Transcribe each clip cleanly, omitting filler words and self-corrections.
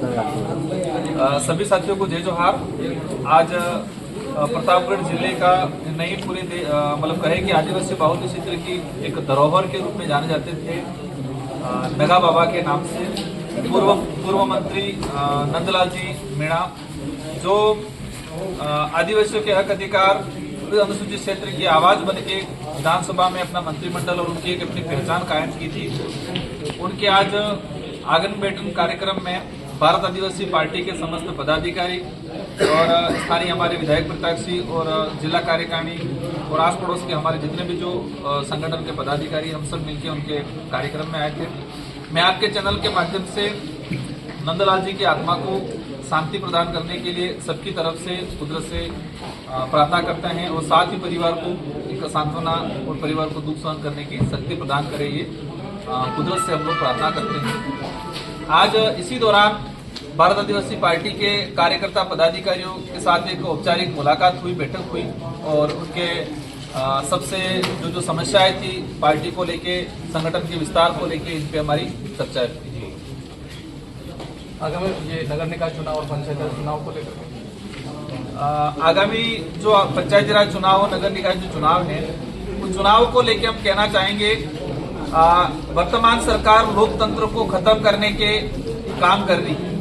सभी साथियों को जय जोहार। आज प्रतापगढ़ जिले का नई पूरे मतलब कहे कि आदिवासी बाहुल्य क्षेत्र की एक धरोहर के रूप में जाने जाते थे नगा बाबा के नाम से पूर्व मंत्री नंदलाल जी मीणा, जो आदिवासियों के हक अधिकार अनुसूचित क्षेत्र की आवाज बन के विधानसभा में अपना मंत्रिमंडल और उनकी एक अपनी पहचान कायम की थी। उनके आज आगन बैठन कार्यक्रम में भारत आदिवासी पार्टी के समस्त पदाधिकारी और स्थानीय हमारे विधायक प्रत्याशी और जिला कार्यकारिणी और आस पड़ोस के हमारे जितने भी जो संगठन के पदाधिकारी हम सब मिलकर उनके कार्यक्रम में आए थे। मैं आपके चैनल के माध्यम से नंदलाल जी की आत्मा को शांति प्रदान करने के लिए सबकी तरफ से कुदरत से प्रार्थना करते हैं और साथ ही परिवार को एक सांत्वना और परिवार को दुख सहन करने की शक्ति प्रदान करे, ये कुदरत से हम लोग प्रार्थना करते हैं। आज इसी दौरान भारत आदिवासी पार्टी के कार्यकर्ता पदाधिकारियों के साथ एक औपचारिक मुलाकात हुई, बैठक हुई और उनके सबसे जो समस्याएं थी पार्टी को लेके, संगठन के विस्तार को लेके, इन पे हमारी चर्चा हुई। आगामी ये नगर निकाय चुनाव और पंचायती राज चुनाव को लेकर आगामी जो पंचायती राज चुनाव और नगर निकाय जो चुनाव है, उन चुनाव को लेके हम कहना चाहेंगे वर्तमान सरकार लोकतंत्र को खत्म करने के काम कर रही है।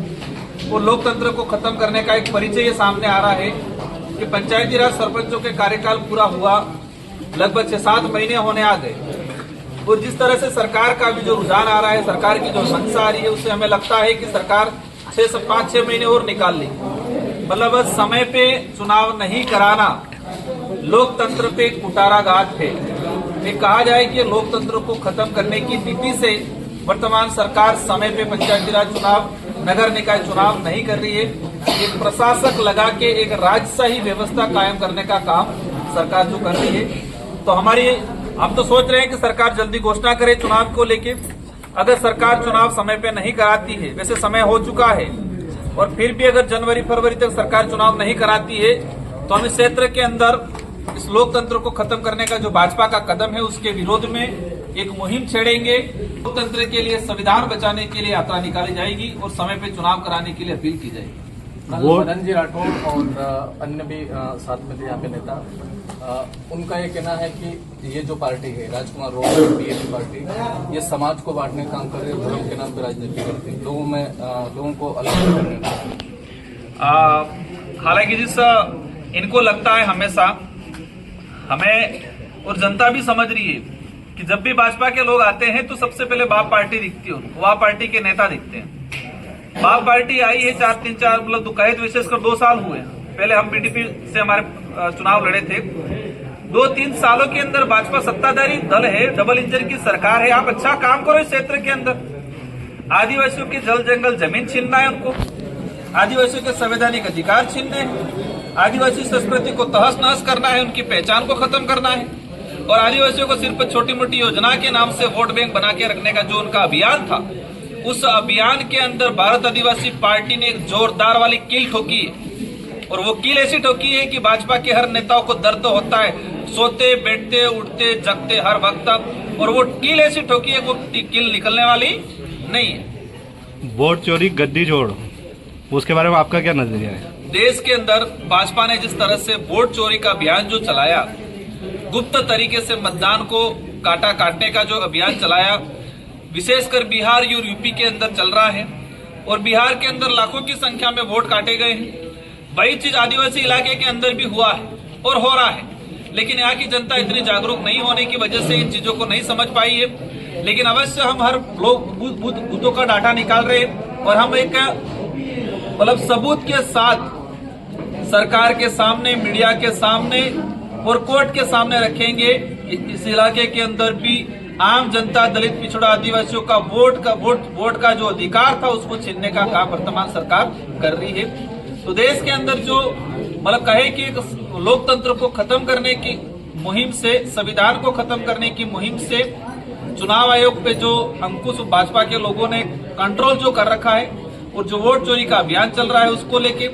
वो लोकतंत्र को खत्म करने का एक परिचय ये सामने आ रहा है कि पंचायती राज सरपंचों के कार्यकाल पूरा हुआ, लगभग 6-7 महीने होने आ गए और जिस तरह से सरकार का भी जो रुझान आ रहा है, सरकार की जो मंशा आ रही है, उससे हमें लगता है कि सरकार 5-6 महीने और निकाल लेगी। मतलब समय पे चुनाव नहीं कराना लोकतंत्र पे कुठाराघात है। ये कहा जाए कि लोकतंत्र को खत्म करने की नीति से वर्तमान सरकार समय पे पंचायती राज चुनाव, नगर निकाय चुनाव नहीं कर रही है। एक प्रशासक लगा के एक राजशाही व्यवस्था कायम करने का काम सरकार जो कर रही है, तो हम तो सोच रहे हैं कि सरकार जल्दी घोषणा करे चुनाव को लेके। अगर सरकार चुनाव समय पे नहीं कराती है, वैसे समय हो चुका है, और फिर भी अगर जनवरी-फरवरी तक सरकार चुनाव नहीं कराती है, तो हम इस क्षेत्र के अंदर इस लोकतंत्र को खत्म करने का जो भाजपा का कदम है उसके विरोध में एक मुहिम छेड़ेंगे। लोकतंत्र के लिए, संविधान बचाने के लिए यात्रा निकाली जाएगी और समय पे चुनाव कराने के लिए अपील की जाएगी। मदन जी राठौड़ और अन्य भी साथ में थे यहाँ पे नेता, उनका ये कहना है कि ये जो पार्टी है राजकुमार रोड बीएपी पार्टी, ये समाज को बांटने का काम कर रही है, धर्म के नाम पे राजनीति करती है, लोगों को अलग करने का। हालांकि जिस इनको लगता है, हमेशा हमें और जनता भी समझ रही है कि जब भी भाजपा के लोग आते हैं तो सबसे पहले बाप पार्टी दिखती है उनको, वह पार्टी के नेता दिखते हैं। बाप पार्टी आई है 4-3-4 मतलब दुकायत विशेषकर 2 साल हुए। पहले हम बीडीपी से हमारे चुनाव लड़े थे। 2-3 सालों के अंदर भाजपा सत्ताधारी दल है, डबल इंजन की सरकार है। आप अच्छा काम करो इस क्षेत्र के अंदर। आदिवासियों के जल जंगल जमीन छीनना है उनको, आदिवासियों के संवैधानिक अधिकार छीनने हैं, आदिवासी संस्कृति को तहस नहस करना है, उनकी पहचान को खत्म करना है, और आदिवासियों को सिर्फ छोटी मोटी योजना के नाम से वोट बैंक बना के रखने का जो उनका अभियान था, उस अभियान के अंदर भारत आदिवासी पार्टी ने एक जोरदार वाली कील ठोकी है। और वो कील ऐसी ठोकी है कि भाजपा के हर नेताओं को दर्द होता है, सोते बैठते उठते जगते हर वक्त, और वो कील ऐसी ठोकी है, वो कील निकलने वाली नहीं है। वोट चोरी गद्दी जोड़, उसके बारे में आपका क्या नजरिया है? देश के अंदर भाजपा ने जिस तरह से वोट चोरी का अभियान जो चलाया, गुप्त तरीके से मतदान को काटने का जो अभियान चलाया, विशेषकर बिहार और यूपी के अंदर चल रहा है, और बिहार के अंदर लाखों की संख्या में वोट काटे गए हैं। वही चीज आदिवासी इलाके के अंदर भी हुआ है और हो रहा है, लेकिन यहाँ की जनता इतनी जागरूक नहीं होने की वजह से इन चीजों को नहीं समझ पाई है। लेकिन अवश्य हम हर बूथों का डाटा निकाल रहे हैं और हम एक मतलब सबूत के साथ सरकार के सामने, मीडिया के सामने और कोर्ट के सामने रखेंगे। इस इलाके के अंदर भी आम जनता, दलित, पिछड़ा, आदिवासियों का वोट का जो अधिकार था उसको छीनने का काम वर्तमान सरकार कर रही है। तो देश के अंदर जो मतलब कहे कि लोकतंत्र को खत्म करने की मुहिम से, संविधान को खत्म करने की मुहिम से, चुनाव आयोग पे जो अंकुश भाजपा के लोगों ने कंट्रोल जो कर रखा है, और जो वोट चोरी का अभियान चल रहा है उसको लेके,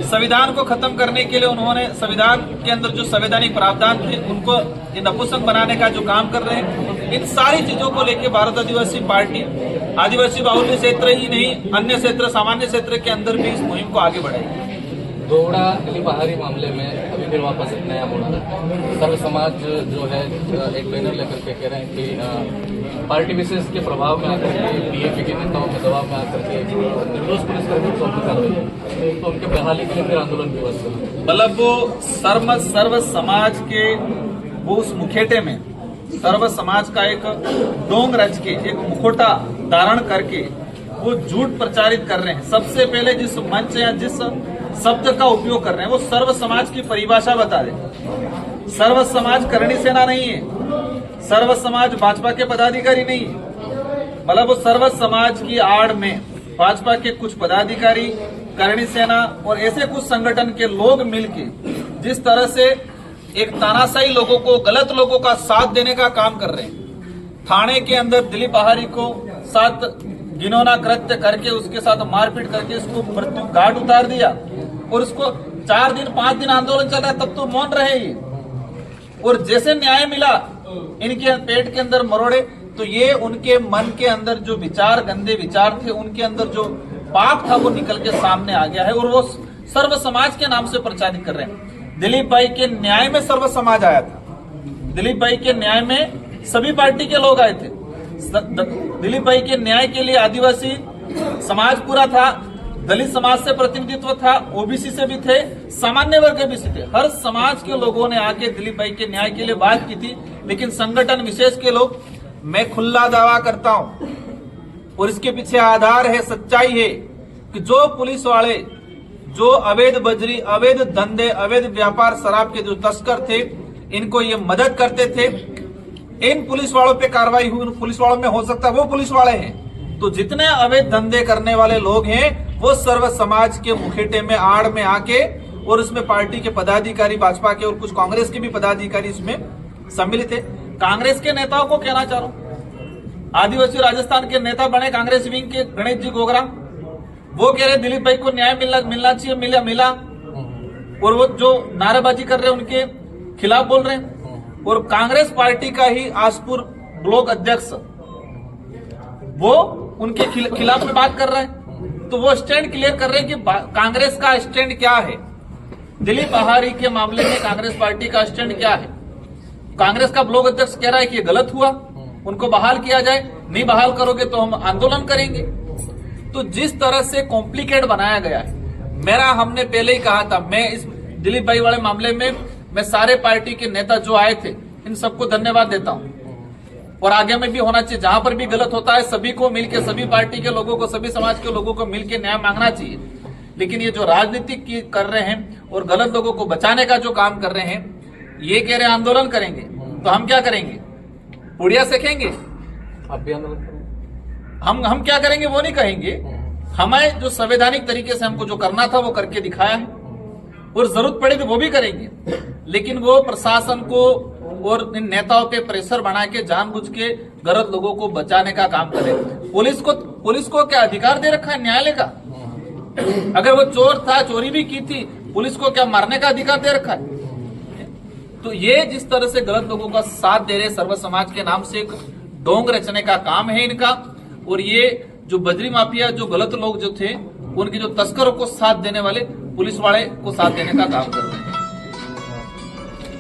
संविधान को खत्म करने के लिए उन्होंने संविधान के अंदर जो संवैधानिक प्रावधान थे उनको ये नपुंसक बनाने का जो काम कर रहे हैं, इन सारी चीजों को लेके भारत आदिवासी पार्टी आदिवासी बाहुल्य क्षेत्र ही नहीं, अन्य क्षेत्र, सामान्य क्षेत्र के अंदर भी इस मुहिम को आगे बढ़ाएगी। दोवड़ा दिली बहारी मामले में अभी फिर वापस एक नया मोड़ है। सर्व समाज जो है एक बैनर लेकर के कह रहे हैं कि पार्टी विशेष के प्रभाव में आकर के बीएपी के नेताओं के दबाव में आकर के निर्दोष पुलिसकर्मियों को कर रही है, तो उनके बहाली के लिए फिर आंदोलन की व्यवस्था। मतलब वो सर्व समाज के वो उस मुखेटे में सर्व समाज का एक डोंग रच के, एक मुखोटा धारण करके वो झूठ प्रचारित कर रहे हैं। सबसे पहले जिस मंच या जिस शब्द का उपयोग कर रहे हैं वो सर्व समाज की परिभाषा बता दें। सर्व समाज करणी सेना नहीं है, सर्व समाज भाजपा के पदाधिकारी नहीं है। मतलब वो सर्व समाज की आड़ में भाजपा के कुछ पदाधिकारी, करणी सेना और ऐसे कुछ संगठन के लोग मिलके जिस तरह से एक तानाशाही लोगों को, गलत लोगों का साथ देने का काम कर रहे हैं। थाने के अंदर दिलीप बहारी को साथ घिनौना कृत्य करके उसके साथ मारपीट करके उसको मृत्यु घाट उतार दिया और उसको 4 दिन 5 दिन आंदोलन चल रहा है, तब तो मौन रहे ही। और जैसे न्याय मिला इनके पेट के अंदर मरोड़े, तो ये उनके मन के अंदर जो विचार, गंदे विचार थे, उनके अंदर जो पाप था वो निकल के सामने आ गया है और वो सर्व समाज के नाम से प्रचारित कर रहे हैं। दिलीप भाई के न्याय में सर्व समाज आया था, दिलीप भाई के न्याय में सभी पार्टी के लोग आए थे। दिलीप भाई के न्याय के लिए आदिवासी समाज पूरा था, दलित समाज से प्रतिनिधित्व था, ओबीसी से भी थे, सामान्य वर्ग भी से थे। हर समाज के लोगों ने आके दिलीप भाई के न्याय के लिए बात की थी। लेकिन संगठन विशेष के लोग, मैं खुला दावा करता हूं और इसके पीछे आधार है, सच्चाई है कि जो पुलिस वाले, जो अवैध बजरी, अवैध धंधे, अवैध व्यापार, शराब के जो तस्कर थे, इनको ये मदद करते थे, इन पुलिस वालों पे कार्रवाई हुई। उन पुलिस वालों में हो सकता है वो पुलिस वाले हैं। तो जितने अवैध धंधे करने वाले लोग हैं वो सर्व समाज के मुखेटे में, आड़ में आके, और उसमें पार्टी के पदाधिकारी, भाजपा के और कुछ कांग्रेस के भी पदाधिकारी इसमें सम्मिलित है। कांग्रेस के नेताओं को कहना चाह रहा हूं, आदिवासी राजस्थान के नेता बने कांग्रेस विंग के गणेश जी गोगरा, वो कह रहे दिलीप भाई को न्याय मिलना चाहिए, मिला, और वो जो नारेबाजी कर रहे हैं उनके खिलाफ बोल रहे हैं। और कांग्रेस पार्टी का ही आसपुर ब्लॉक अध्यक्ष वो उनके खिलाफ में बात कर रहा है। तो वो स्टैंड क्लियर कर रहे हैं कि कांग्रेस का स्टैंड क्या है, दिलीप बहारी के मामले में कांग्रेस पार्टी का स्टैंड क्या है। कांग्रेस का ब्लॉक अध्यक्ष कह रहा है कि ये गलत हुआ, उनको बहाल किया जाए, नहीं बहाल करोगे तो हम आंदोलन करेंगे। तो जिस तरह से कॉम्प्लिकेट बनाया गया है, हमने पहले ही कहा था, मैं इस दिलीप भाई वाले मामले में मैं सारे पार्टी के नेता जो आए थे इन सबको धन्यवाद देता हूं, और आगे में भी होना चाहिए। जहां पर भी गलत होता है सभी को मिलकर, सभी पार्टी के लोगों को, सभी समाज के लोगों को मिलकर न्याय मांगना चाहिए। लेकिन ये जो राजनीति कर रहे हैं और गलत लोगों को बचाने का जो काम कर रहे हैं, ये कह रहे हैं आंदोलन करेंगे, तो हम क्या करेंगे? पुड़िया सेकेंगे? आप भी आंदोलन करेंगे? हम क्या करेंगे वो नहीं कहेंगे। हमें जो संवैधानिक तरीके से हमको जो करना था वो करके दिखाया है, और जरूरत पड़े तो वो भी करेंगे। लेकिन वो प्रशासन को और इन नेताओं पे प्रेशर बना के जानबूझ के गलत लोगों को बचाने का काम करे। पुलिस को क्या अधिकार दे रखा है न्यायालय का? अगर वो चोर था, चोरी भी की थी, पुलिस को क्या मारने का अधिकार दे रखा है? तो ये जिस तरह से गलत लोगों का साथ दे रहे, सर्व समाज के नाम से एक डोंग रचने का काम है इनका। और ये जो बजरी माफिया, जो गलत लोग जो थे, उनके जो तस्करों को साथ देने वाले पुलिस वाले को साथ देने का काम कर रहे हैं।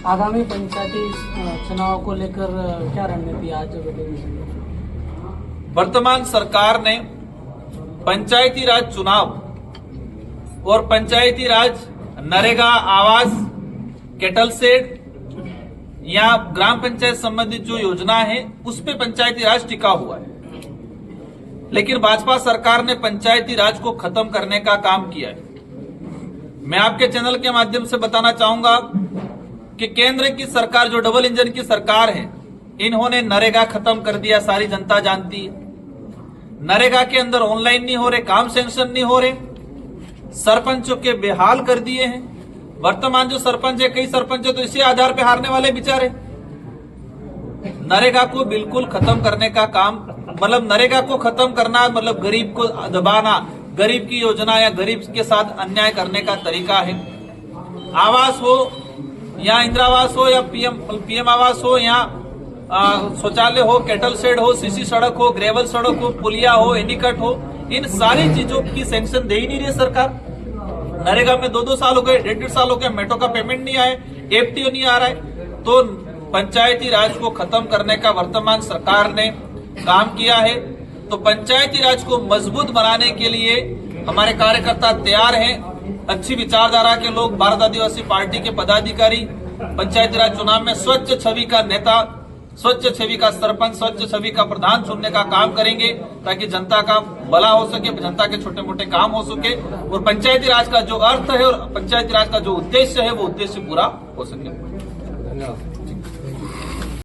आगामी पंचायती चुनाव को लेकर क्या रणनीति आज बताइए? वर्तमान सरकार ने पंचायती राज चुनाव और पंचायती राज नरेगा, आवास, केटल सेट या ग्राम पंचायत संबंधित जो योजना है उस पे पंचायती राज टिका हुआ है। लेकिन भाजपा सरकार ने पंचायती राज को खत्म करने का काम किया है। मैं आपके चैनल के माध्यम से बताना चाहूंगा कि केंद्र की सरकार, जो डबल इंजन की सरकार है, इन्होंने नरेगा खत्म कर दिया, सारी जनता जानती है। नरेगा के अंदर ऑनलाइन नहीं हो रहे, काम सैंक्शन नहीं हो रहे, सरपंचों के बेहाल कर दिए हैं। वर्तमान जो सरपंच है, कई सरपंच है तो इसी आधार पे हारने वाले बेचारे। नरेगा को बिल्कुल खत्म करने का काम, मतलब नरेगा को खत्म करना मतलब गरीब को दबाना, गरीब की योजना या गरीब के साथ अन्याय करने का तरीका है। आवास हो या इंदिरावास हो या पीएम आवास हो या शौचालय हो, केटल शेड हो, सीसी सड़क हो, ग्रेवल सड़क हो, पुलिया हो, एनीकट हो, इन सारी चीजों की सैंक्शन दे ही नहीं रही है सरकार। नरेगा में 2-2 साल हो गए, 1.5 साल हो गए, मेट्रो का पेमेंट नहीं आया, एफटीओ नहीं आ रहा है। तो पंचायती राज को खत्म करने का वर्तमान सरकार ने काम किया है। तो पंचायती राज को मजबूत बनाने के लिए हमारे कार्यकर्ता तैयार हैं। अच्छी विचारधारा के लोग, भारत आदिवासी पार्टी के पदाधिकारी पंचायती राज चुनाव में स्वच्छ छवि का नेता, स्वच्छ छवि का सरपंच, स्वच्छ छवि का प्रधान चुनने का काम करेंगे ताकि जनता का भला हो सके, जनता के छोटे मोटे काम हो सके और पंचायती राज का जो अर्थ है और पंचायती राज का जो उद्देश्य है वो उद्देश्य पूरा हो सके। धन्यवाद।